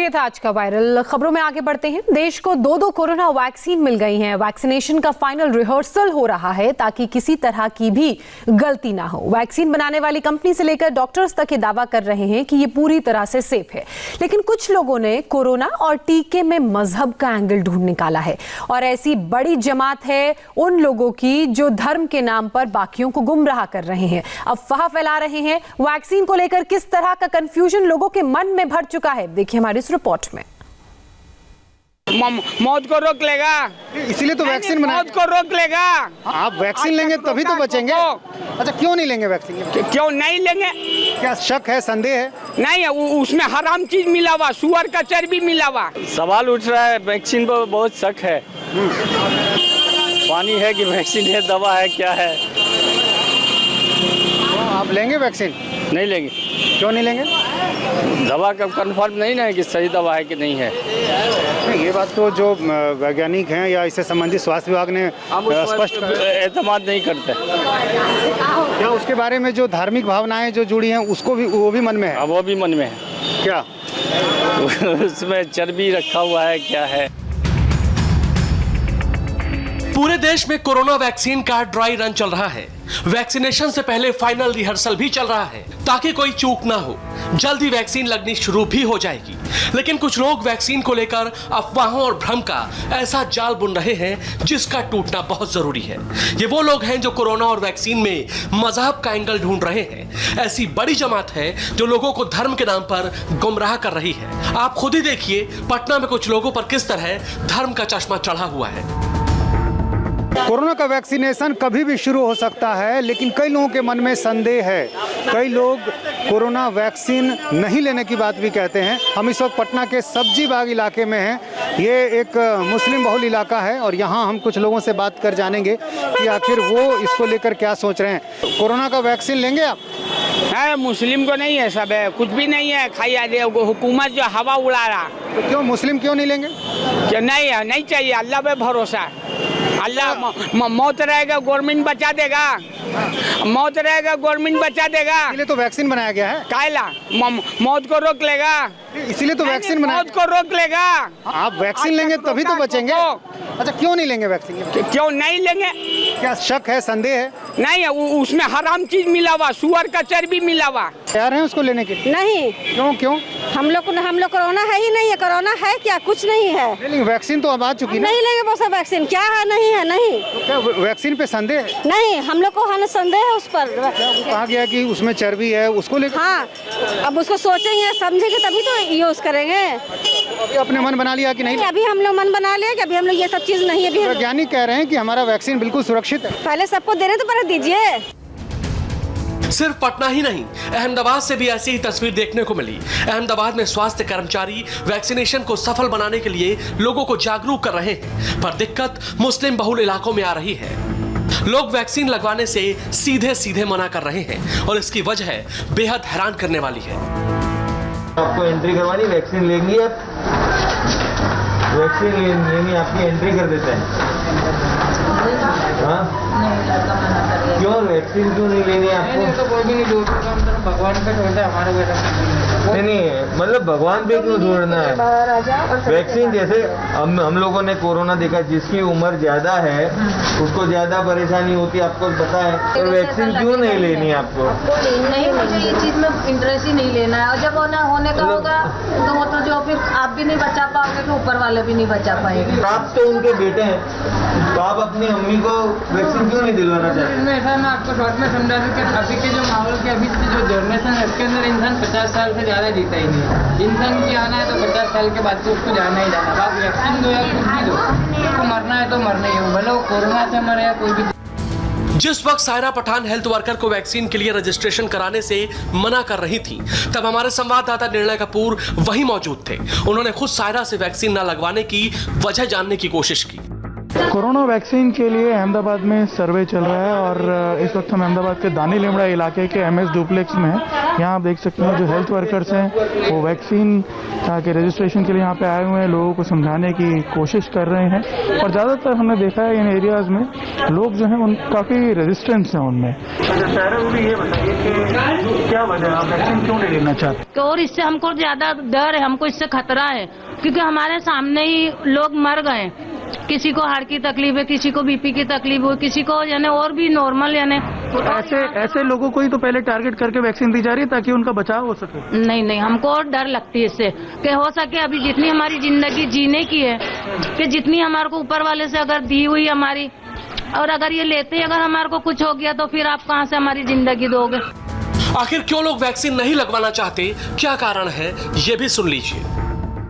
ये था आज का वायरल। खबरों में आगे बढ़ते हैं। देश को दो कोरोना वैक्सीन मिल गई हैं। वैक्सीनेशन का फाइनल रिहर्सल हो रहा है ताकि किसी तरह की भी गलती ना हो। वैक्सीन बनाने वाली कंपनी से लेकर डॉक्टर्स तक ये दावा कर रहे हैं कि ये पूरी तरह से सेफ है। लेकिन कुछ लोगों ने कोरोना और टीके में मजहब का एंगल ढूंढ निकाला है और ऐसी बड़ी जमात है उन लोगों की जो धर्म के नाम पर बाकियों को गुमराह कर रहे हैं, अफवाह फैला रहे हैं। वैक्सीन को लेकर किस तरह का कंफ्यूजन लोगों के मन में भर चुका है, देखिए हमारी इस रिपोर्ट में। मौत को रोक लेगा, इसीलिए तो वैक्सीन बना। मौत को रोक लेगा। आप वैक्सीन लेंगे तभी तो बचेंगे। अच्छा, क्यों नहीं लेंगे वैक्सीन? क्यों नहीं लेंगे? क्या शक है, संदेह है? नहीं, उसमें हराम चीज मिला हुआ, सुअर का चर्बी मिला हुआ। सवाल उठ रहा है, वैक्सीन पर बहुत शक है। पानी है कि वैक्सीन है, दवा है, क्या है? आप लेंगे वैक्सीन? नहीं लेंगे। क्यों नहीं लेंगे? दवा का कंफर्म नहीं ना है कि सही दवा है कि नहीं है। ये बात तो जो वैज्ञानिक हैं या इससे संबंधित स्वास्थ्य विभाग ने स्पष्ट एतमाद नहीं करते। क्या उसके बारे में जो धार्मिक भावनाएं जो जुड़ी हैं उसको भी वो भी मन में है? वो भी मन में है। क्या उसमें चर्बी रखा हुआ है, क्या है? पूरे देश में कोरोना वैक्सीन का ड्राई रन चल रहा है। वैक्सीनेशन से पहले फाइनल रिहर्सल भी चल रहा है ताकि कोई चूक ना हो। जल्दी वैक्सीन लगनी शुरू भी हो जाएगी। लेकिन कुछ लोग वैक्सीन को लेकर अफवाहों और भ्रम का ऐसा जाल बुन रहे हैं जिसका टूटना बहुत जरूरी है। ये वो लोग हैं जो कोरोना और वैक्सीन में मजहब का एंगल ढूंढ रहे हैं। ऐसी बड़ी जमात है जो लोगों को धर्म के नाम पर गुमराह कर रही है। आप खुद ही देखिए पटना में कुछ लोगों पर किस तरह धर्म का चश्मा चढ़ा हुआ है। कोरोना का वैक्सीनेशन कभी भी शुरू हो सकता है, लेकिन कई लोगों के मन में संदेह है। कई लोग कोरोना वैक्सीन नहीं लेने की बात भी कहते हैं। हम इस वक्त पटना के सब्जी बाग इलाके में हैं। ये एक मुस्लिम बहुल इलाका है और यहाँ हम कुछ लोगों से बात कर जानेंगे कि आखिर वो इसको लेकर क्या सोच रहे हैं। कोरोना का वैक्सीन लेंगे आप? है, मुस्लिम को नहीं है, सब है, कुछ भी नहीं है। खाइए दे हुकूमत जो हवा उड़ा रहा। तो क्यों मुस्लिम क्यों नहीं लेंगे? क्या नहीं है? नहीं चाहिए। अल्लाह पे भरोसा। अल्लाह मौत रहेगा गवर्नमेंट बचा देगा। मौत रहेगा गवर्नमेंट बचा देगा। इसलिए तो वैक्सीन बनाया गया है। कायला मौत को रोक लेगा। इसीलिए तो वैक्सीन बनाया। मौत को रोक लेगा। आप वैक्सीन लेंगे तभी तो बचेंगे। अच्छा, क्यों नहीं लेंगे वैक्सीन? क्यों नहीं लेंगे? क्या शक है, संदेह है? नहीं, उसमें हराम चीज मिला हुआ, सुअर का चर्बी मिला हुआ। तैयार हैं उसको लेने के? नहीं। क्यों? हम लोग कोरोना है ही नहीं है। कोरोना है क्या? कुछ नहीं है। लेकिन वैक्सीन तो अब आ चुकी है। नहीं लेंगे वो सब वैक्सीन। क्या है? नहीं है। नहीं। तो क्या वैक्सीन पे संदेह है? नहीं, हम लोग को है संदेह है उस पर। कहा गया कि उसमें चर्बी है, उसको लेकर। हाँ, अब उसको सोचेंगे समझेंगे तभी तो यूज करेंगे। अभी अपने मन बना लिया कि नहीं? अभी हम लोग मन बना लिया कि अभी हम लोग ये सब चीज नहीं। अभी वैज्ञानिक कह रहे हैं कि हमारा वैक्सीन बिल्कुल सुरक्षित है। पहले सबको देने तो पहले दीजिए। सिर्फ पटना ही नहीं, अहमदाबाद से भी ऐसी ही तस्वीर देखने को मिली। अहमदाबाद में स्वास्थ्य कर्मचारी वैक्सीनेशन को सफल बनाने के लिए लोगों को जागरूक कर रहे हैं, पर दिक्कत मुस्लिम बहुल इलाकों में आ रही है। लोग वैक्सीन लगवाने से सीधे सीधे मना कर रहे हैं और इसकी वजह बेहद हैरान करने वाली है। आपको एंट्री करवानी, वैक्सीन लेंगी आप? वैक्सीन लेनी, आपकी एंट्री कर देते हैं। हाँ? क्यों वैक्सीन क्यों नहीं लेनी है आपको? तो कोई भी नहीं ढूंढ, भगवान पे ढूंढे हमारे बेटा। नहीं, मतलब भगवान पे क्यों ढूंढना है? वैक्सीन जैसे हम लोगों ने कोरोना देखा, जिसकी उम्र ज्यादा है उसको ज्यादा परेशानी होती है, आपको पता है। तो वैक्सीन क्यों नहीं लेनी है आपको? नहीं, मुझे ये चीज में इंटरेस्ट ही नहीं लेना है। और जब होने का होगा तो वो तो जो फिर आप भी नहीं बचा पाओगे तो ऊपर वाले भी नहीं बचा पाएंगे। आप तो उनके बेटे हैं, तो आप अपनी अम्मी को वैक्सीन क्यों नहीं दिलवाना चाहते? इसमें ऐसा मैं आपको शॉर्ट में समझा दूं कि अभी के जो माहौल के अभी की जो जनरेशन है उसके अंदर इंसान 50 साल से ज़्यादा जीता ही नहीं। इंसान की आना है तो 50 साल के बाद तो उसको जाना ही जाना। आप वैक्सीन दो या कुछ भी दो, उसको मरना है तो मरना ही हो, भले वो कोरोना से मरे या कोई भी। जिस वक्त सायरा पठान हेल्थ वर्कर को वैक्सीन के लिए रजिस्ट्रेशन कराने से मना कर रही थी, तब हमारे संवाददाता निर्णय कपूर वहीं मौजूद थे। उन्होंने खुद सायरा से वैक्सीन न लगवाने की वजह जानने की कोशिश की। कोरोना वैक्सीन के लिए अहमदाबाद में सर्वे चल रहा है और इस वक्त हम अहमदाबाद के दानी लिमड़ा इलाके के MS डुप्लेक्स में हैं। यहाँ आप देख सकते हैं जो हेल्थ वर्कर्स हैं वो वैक्सीन के रजिस्ट्रेशन के लिए यहाँ पे आए हुए हैं, लोगों को समझाने की कोशिश कर रहे हैं और ज़्यादातर हमने देखा है इन एरियाज़ में लोग जो हैं उन काफ़ी रेजिस्टेंस हैं उनमें। ये बताइए कि क्या वजह है, आप वैक्सीन क्यों नहीं लेना चाहते? और इससे हमको ज्यादा डर है, हमको इससे खतरा है क्योंकि हमारे सामने ही लोग मर गए। किसी को हार्ट की तकलीफ है, किसी को BP की तकलीफ हो, किसी को यानी और भी नॉर्मल यानी ऐसे लोगों को ही तो पहले टारगेट करके वैक्सीन दी जा रही है ताकि उनका बचाव हो सके। नहीं, हमको और डर लगती है इससे कि हो सके अभी जितनी हमारी जिंदगी जीने की है कि जितनी हमारे को ऊपर वाले से अगर दी हुई हमारी, और अगर ये लेते ही अगर हमारे को कुछ हो गया तो फिर आप कहाँ से हमारी जिंदगी दोगे। आखिर क्यों लोग वैक्सीन नहीं लगवाना चाहते, क्या कारण है, ये भी सुन लीजिए।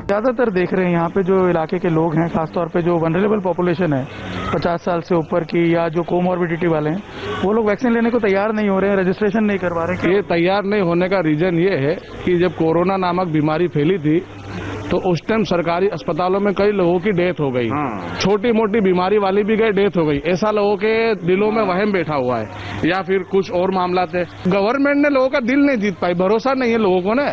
ज़्यादातर देख रहे हैं यहाँ पे जो इलाके के लोग हैं, खासतौर पे जो वनरेबल पॉपुलेशन है 50 साल से ऊपर की या जो कोमॉर्बिडिटी वाले हैं, वो लोग वैक्सीन लेने को तैयार नहीं हो रहे हैं, रजिस्ट्रेशन नहीं करवा रहे हैं। ये तैयार नहीं होने का रीजन ये है कि जब कोरोना नामक बीमारी फैली थी तो उस टाइम सरकारी अस्पतालों में कई लोगों की डेथ हो गई, छोटी मोटी बीमारी वाली भी गई, डेथ हो गई। ऐसा लोगों के दिलों में वहम बैठा हुआ है या फिर कुछ और मामला थे। गवर्नमेंट ने लोगों का दिल नहीं जीत पाई, भरोसा नहीं है लोगों को ना।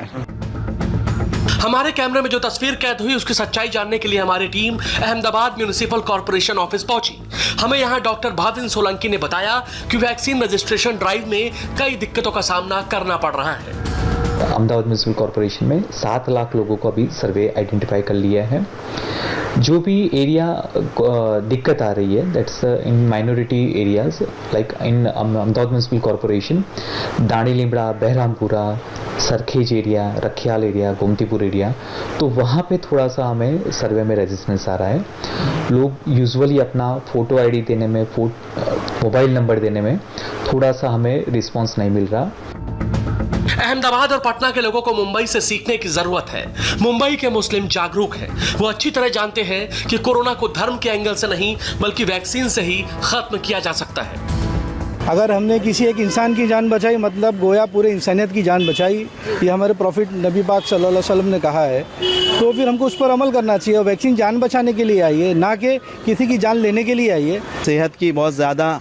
हमारे कैमरे में जो तस्वीर कैद हुई उसकी सच्चाई जानने के लिए हमारी team Ahmedabad municipal corporation office पहुंची। हमें यहां डॉक्टर भाविन सोलंकी ने बताया कि वैक्सीन रजिस्ट्रेशन ड्राइव में कई दिक्कतों का सामना करना पड़ रहा है। अहमदाबाद म्युनिसिपल कॉर्पोरेशन में 7 लाख लोगों को अभी सर्वे आइडेंटिफाई कर लिया है। जो भी एरिया दिक्कत आ रही है that's in minority areas like in Ahmedabad municipal corporation, Dani Limda, Behrampura, Sarkhej area, Rakhial area, Gomtipur area, तो वहाँ पे थोड़ा सा हमें सर्वे में रेजिस्टेंस आ रहा है। लोग यूजुअली अपना फोटो ID देने में, मोबाइल नंबर देने में थोड़ा सा हमें रिस्पॉन्स नहीं मिल रहा। अहमदाबाद और पटना के लोगों को मुंबई से सीखने की जरूरत है। मुंबई के मुस्लिम जागरूक हैं, वो अच्छी तरह जानते हैं कि कोरोना को धर्म के एंगल से नहीं बल्कि वैक्सीन से ही खत्म किया जा सकता है। अगर हमने किसी एक इंसान की जान बचाई मतलब गोया पूरे इंसानियत की जान बचाई, ये हमारे प्रॉफिट नबी पाक सल्लल्लाहु अलैहि वसल्लम ने कहा है, तो फिर हमको उस पर अमल करना चाहिए। और वैक्सीन जान बचाने के लिए आई है, ना कि किसी की जान लेने के लिए आई है। सेहत की बहुत ज़्यादा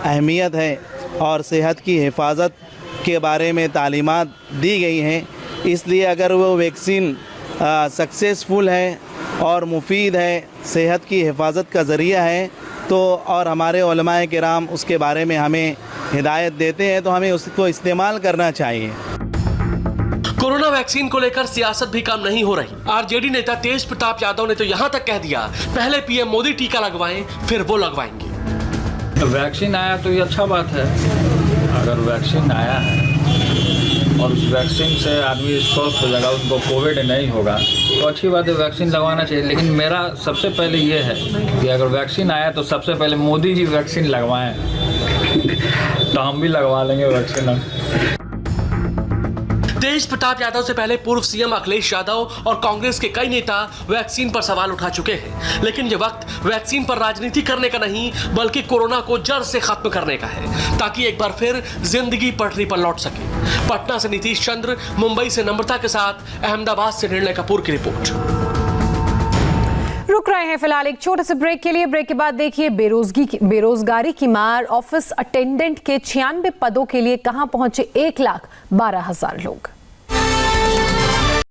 अहमियत है और सेहत की हिफाजत के बारे में तालीमात दी गई हैं, इसलिए अगर वो वैक्सीन सक्सेसफुल है और मुफीद है, सेहत की हिफाजत का ज़रिया है, तो और हमारे उलमाए किराम उसके बारे में हमें हिदायत देते हैं, तो हमें उसको इस्तेमाल करना चाहिए। कोरोना वैक्सीन को लेकर सियासत भी कम नहीं हो रही। RJD नेता तेज प्रताप यादव ने तो यहाँ तक कह दिया, पहले PM मोदी टीका लगवाएं फिर वो लगवाएंगे। वैक्सीन आया तो ये अच्छा बात है। अगर वैक्सीन आया है और उस वैक्सीन से आदमी स्वस्थ हो जाएगा, उनको कोविड नहीं होगा, तो अच्छी बात है, वैक्सीन लगवाना चाहिए। लेकिन मेरा सबसे पहले ये है कि अगर वैक्सीन आया तो सबसे पहले मोदी जी वैक्सीन लगवाएं तो हम भी लगवा लेंगे वैक्सीन। तेज प्रताप यादव से पहले पूर्व CM अखिलेश यादव और कांग्रेस के कई नेता वैक्सीन पर सवाल उठा चुके हैं, लेकिन ये वक्त वैक्सीन पर राजनीति करने का नहीं बल्कि कोरोना को जड़ से खत्म करने का है, ताकि एक बार फिर जिंदगी पटरी पर लौट सके। पटना से नीतीश चंद्र, मुंबई से नम्रता के साथ, अहमदाबाद से निर्णय कपूर की रिपोर्ट। रुक रहे हैं फिलहाल एक छोटे से ब्रेक के लिए। ब्रेक के बाद देखिए बेरोजगारी की मार, ऑफिस अटेंडेंट के 96 पदों के लिए कहां पहुंचे 1,12,000 लोग।